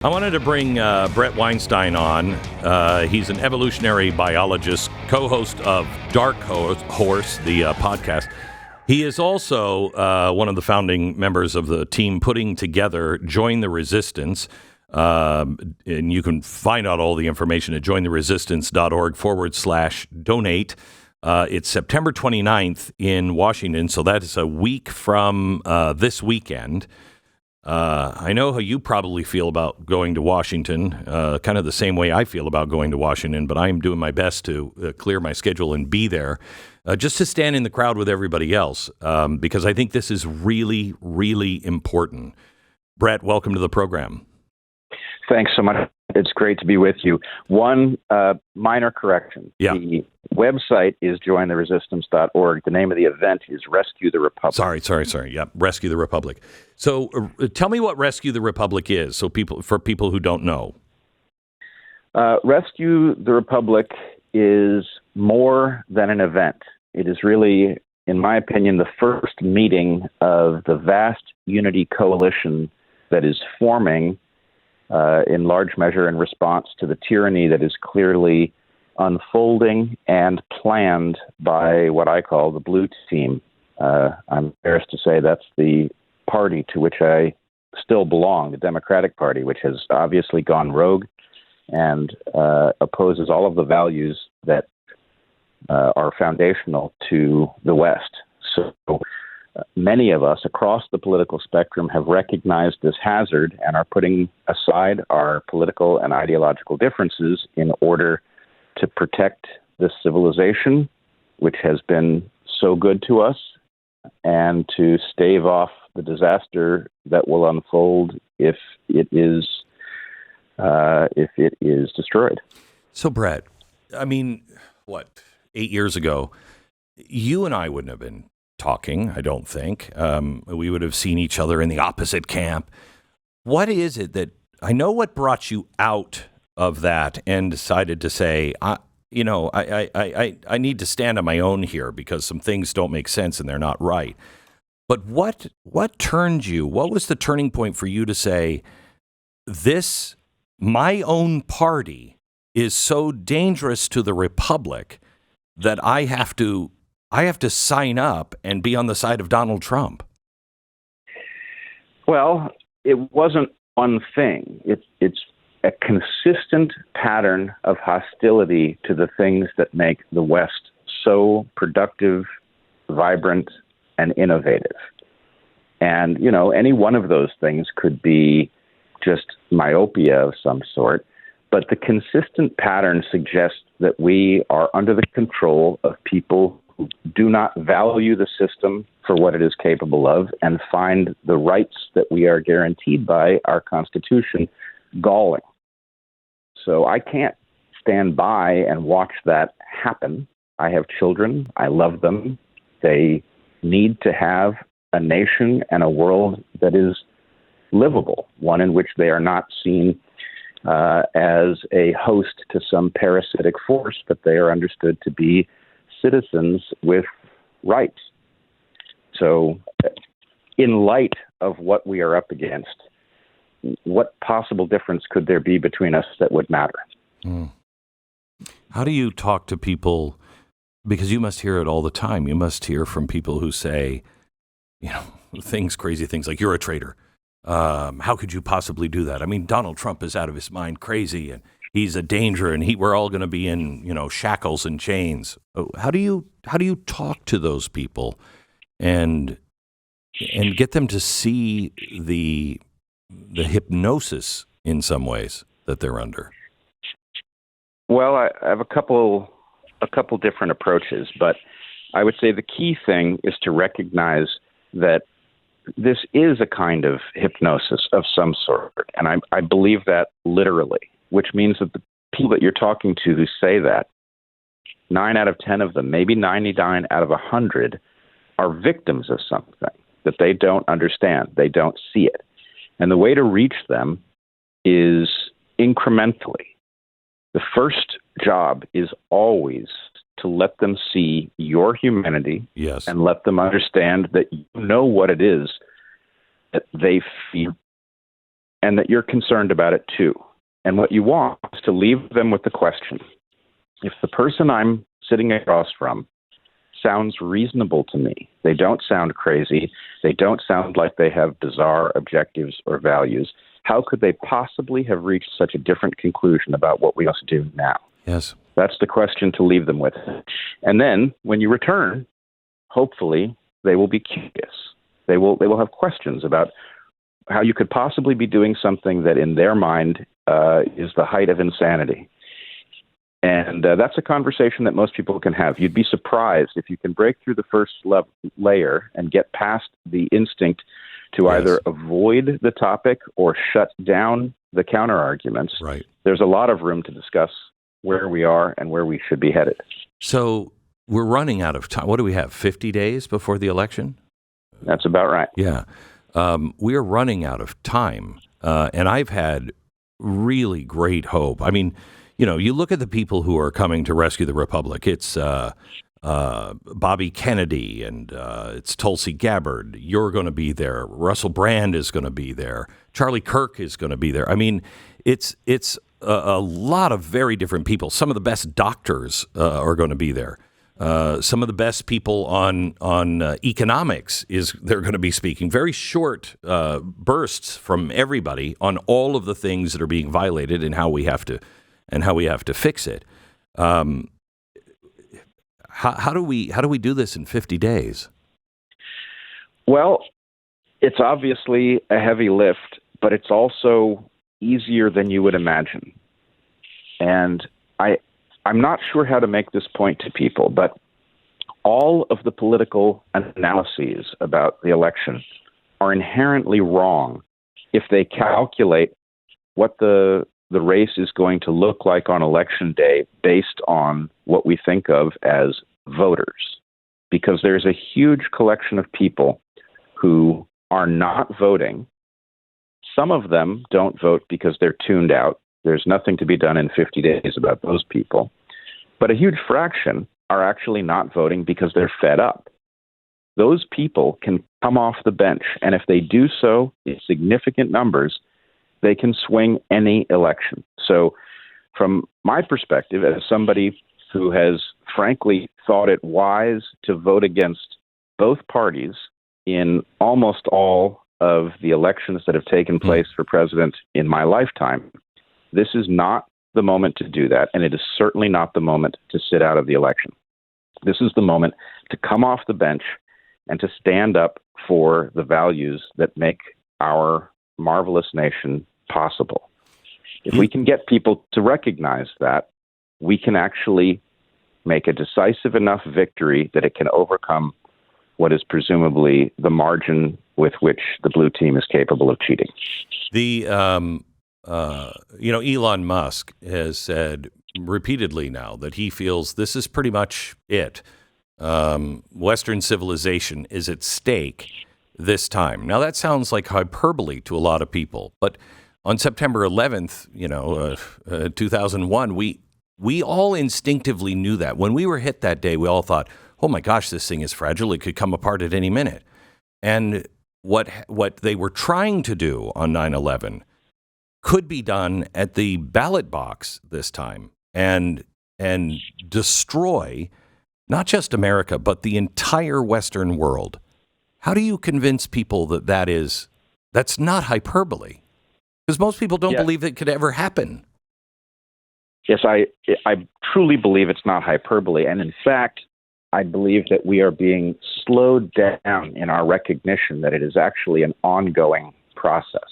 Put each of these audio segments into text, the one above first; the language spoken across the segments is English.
I wanted to bring Bret Weinstein on. He's an evolutionary biologist, co-host of Dark Horse, the podcast. He is also one of the founding members of the team putting together Join the Resistance. And you can find out all the information at jointheresistance.org/donate. It's September 29th in Washington, so that is a week from this weekend. I know how you probably feel about going to Washington, kind of the same way I feel about going to Washington, but I am doing my best to clear my schedule and be there just to stand in the crowd with everybody else, because I think this is really, really important. Bret, welcome to the program. Thanks so much. It's great to be with you. One minor correction. Yeah. The website is jointheresistance.org. The name of the event is Rescue the Republic. Sorry. Yeah, Rescue the Republic. So tell me what Rescue the Republic is, for people who don't know. Rescue the Republic is more than an event. It is really, in my opinion, the first meeting of the vast unity coalition that is forming in large measure in response to the tyranny that is clearly unfolding and planned by what I call the blue team. I'm embarrassed to say that's the party to which I still belong, the Democratic Party, which has obviously gone rogue and opposes all of the values that are foundational to the West. So many of us across the political spectrum have recognized this hazard and are putting aside our political and ideological differences in order to protect this civilization, which has been so good to us, and to stave off the disaster that will unfold if it is destroyed. So, Bret, I mean, 8 years ago, you and I wouldn't have been talking, I don't think. We would have seen each other in the opposite camp. What is it that, I know what brought you out of that and decided to say, I need to stand on my own here because some things don't make sense and they're not right. But what turned you? What was the turning point for you to say, my own party is so dangerous to the Republic that I have to sign up and be on the side of Donald Trump? Well, it wasn't one thing. It's a consistent pattern of hostility to the things that make the West so productive, vibrant, and innovative. And, any one of those things could be just myopia of some sort, but the consistent pattern suggests that we are under the control of people who do not value the system for what it is capable of and find the rights that we are guaranteed by our Constitution galling. So I can't stand by and watch that happen. I have children. I love them. They need to have a nation and a world that is livable, one in which they are not seen as a host to some parasitic force, but they are understood to be citizens with rights. So in light of what we are up against, what possible difference could there be between us that would matter? How do you talk to people? Because you must hear it all the time. You must hear from people who say, crazy things like, you're a traitor. How could you possibly do that? I mean, Donald Trump is out of his mind crazy, and he's a danger, and we're all going to be in, shackles and chains. How do you talk to those people and get them to see the hypnosis in some ways that they're under? Well, I have a couple different approaches, but I would say the key thing is to recognize that this is a kind of hypnosis of some sort, and I believe that literally, which means that the people that you're talking to who say that, 9 out of 10 of them, maybe 99 out of 100, are victims of something that they don't understand. They don't see it. And the way to reach them is incrementally. The first job is always to let them see your humanity, yes, and let them understand that you know what it is that they feel and that you're concerned about it too. And what you want is to leave them with the question: if the person I'm sitting across from sounds reasonable to me, they don't sound crazy, they don't sound like they have bizarre objectives or values, how could they possibly have reached such a different conclusion about what we must do now? Yes. That's the question to leave them with. And then when you return, hopefully they will be curious. They will have questions about how you could possibly be doing something that in their mind is the height of insanity. And that's a conversation that most people can have. You'd be surprised if you can break through the first layer and get past the instinct to either avoid the topic or shut down the counter-arguments. Right. There's a lot of room to discuss where we are and where we should be headed. So we're running out of time. What do we have, 50 days before the election? That's about right. Yeah. We are running out of time. And I've had really great hope. I mean, you know, you look at the people who are coming to rescue the Republic. It's Bobby Kennedy and it's Tulsi Gabbard. You're going to be there. Russell Brand is going to be there. Charlie Kirk is going to be there. I mean, it's a lot of very different people. Some of the best doctors are going to be there. Some of the best people on economics they're going to be speaking. Very short bursts from everybody on all of the things that are being violated and how we have to fix it. How do we do this in 50 days? Well, it's obviously a heavy lift, but it's also easier than you would imagine. And I'm not sure how to make this point to people, but all of the political analyses about the election are inherently wrong if they calculate what the race is going to look like on election day based on what we think of as voters. Because there's a huge collection of people who are not voting. Some of them don't vote because they're tuned out. There's nothing to be done in 50 days about those people. But a huge fraction are actually not voting because they're fed up. Those people can come off the bench, and if they do so in significant numbers, they can swing any election. So from my perspective, as somebody who has frankly thought it wise to vote against both parties in almost all of the elections that have taken place for president in my lifetime, this is not the moment to do that, and it is certainly not the moment to sit out of the election. This is the moment to come off the bench and to stand up for the values that make our marvelous nation possible. If we can get people to recognize that, we can actually make a decisive enough victory that it can overcome what is presumably the margin with which the blue team is capable of cheating. Elon Musk has said repeatedly now that he feels this is pretty much it. Western civilization is at stake this time. Now, that sounds like hyperbole to a lot of people, but on September 11th, 2001, we all instinctively knew that. When we were hit that day, we all thought, oh my gosh, this thing is fragile. It could come apart at any minute. And what they were trying to do on 9/11 could be done at the ballot box this time and destroy not just America, but the entire Western world. How do you convince people that that's not hyperbole? Because most people don't believe it could ever happen. Yes, I truly believe it's not hyperbole. And in fact, I believe that we are being slowed down in our recognition that it is actually an ongoing process.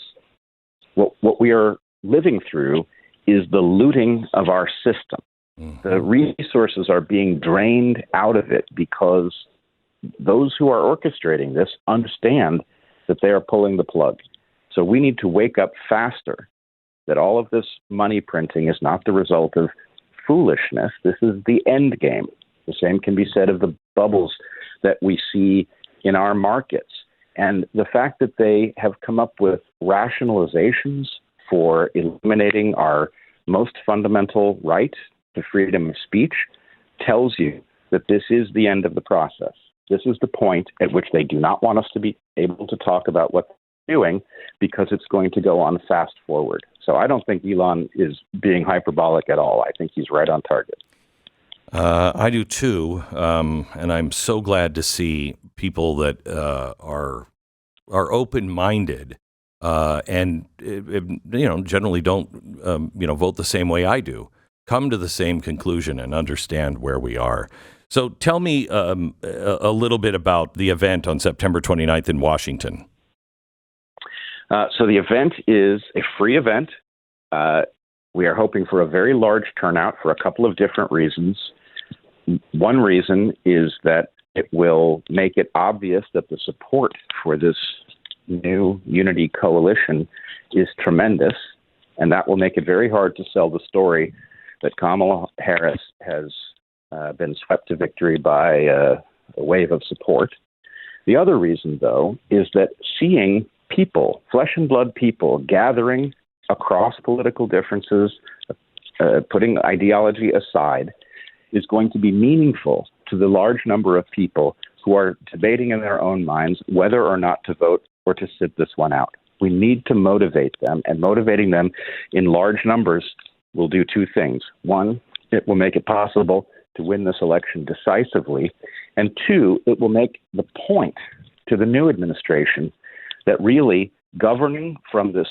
What we are living through is the looting of our system. Mm-hmm. The resources are being drained out of it because those who are orchestrating this understand that they are pulling the plug. So we need to wake up faster, that all of this money printing is not the result of foolishness. This is the end game. The same can be said of the bubbles that we see in our markets. And the fact that they have come up with rationalizations for eliminating our most fundamental right to freedom of speech tells you that this is the end of the process. This is the point at which they do not want us to be able to talk about what doing because it's going to go on fast forward. So I don't think Elon is being hyperbolic at all. I think he's right on target. I do too, and I'm so glad to see people that are open-minded and generally don't vote the same way I do, come to the same conclusion and understand where we are. So tell me a little bit about the event on September 29th in Washington. So the event is a free event. We are hoping for a very large turnout for a couple of different reasons. One reason is that it will make it obvious that the support for this new unity coalition is tremendous, and that will make it very hard to sell the story that Kamala Harris has been swept to victory by a wave of support. The other reason, though, is that seeing people, flesh and blood people, gathering across political differences, putting ideology aside, is going to be meaningful to the large number of people who are debating in their own minds whether or not to vote or to sit this one out. We need to motivate them, and motivating them in large numbers will do two things. One, it will make it possible to win this election decisively, and two, it will make the point to the new administration that really governing from this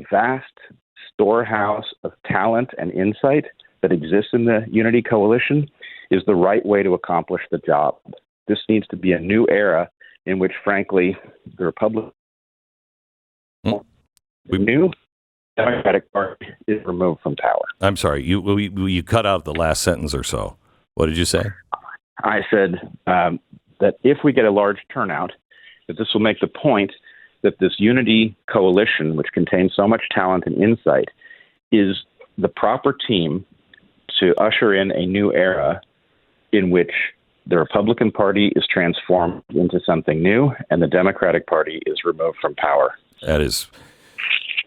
vast storehouse of talent and insight that exists in the Unity Coalition is the right way to accomplish the job. This needs to be a new era in which, frankly, the Republican, the new Democratic Party is removed from power. I'm sorry, you cut out the last sentence or so. What did you say? I said that if we get a large turnout, that this will make the point that this Unity Coalition, which contains so much talent and insight, is the proper team to usher in a new era in which the Republican Party is transformed into something new and the Democratic Party is removed from power. That is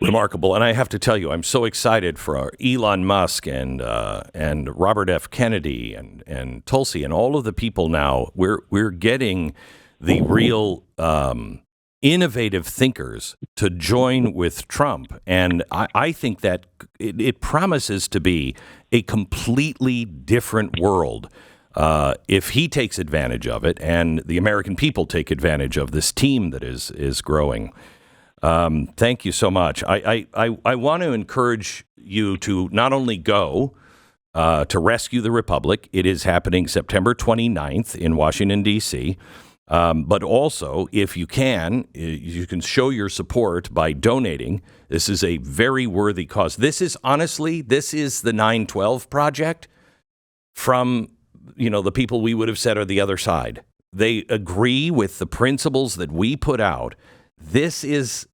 remarkable. And I have to tell you, I'm so excited for Elon Musk and Robert F. Kennedy and Tulsi and all of the people now. We're getting the real innovative thinkers to join with Trump. And I think that it promises to be a completely different world if he takes advantage of it and the American people take advantage of this team that is growing. Thank you so much. I want to encourage you to not only go to rescue the Republic. It is happening September 29th in Washington, D.C., but also, if you can show your support by donating. This is a very worthy cause. This is the 9/12 Project from, the people we would have said are the other side. They agree with the principles that we put out. This is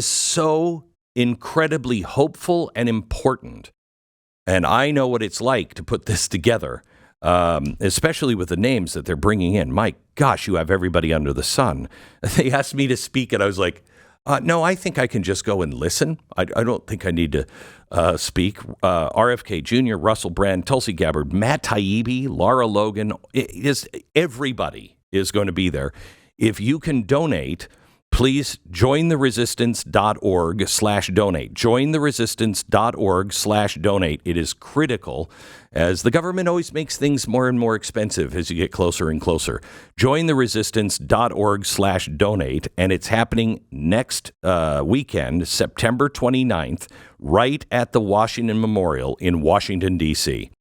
so incredibly hopeful and important. And I know what it's like to put this together. Especially with the names that they're bringing in. My gosh, you have everybody under the sun. They asked me to speak, and I was like, no, I think I can just go and listen. I don't think I need to speak. RFK Jr., Russell Brand, Tulsi Gabbard, Matt Taibbi, Lara Logan, everybody is going to be there. If you can donate, please jointheresistance.org/donate. Jointheresistance.org/donate. It is critical, as the government always makes things more and more expensive as you get closer and closer. Jointheresistance.org/donate, and it's happening next weekend, September 29th, right at the Washington Memorial in Washington, D.C.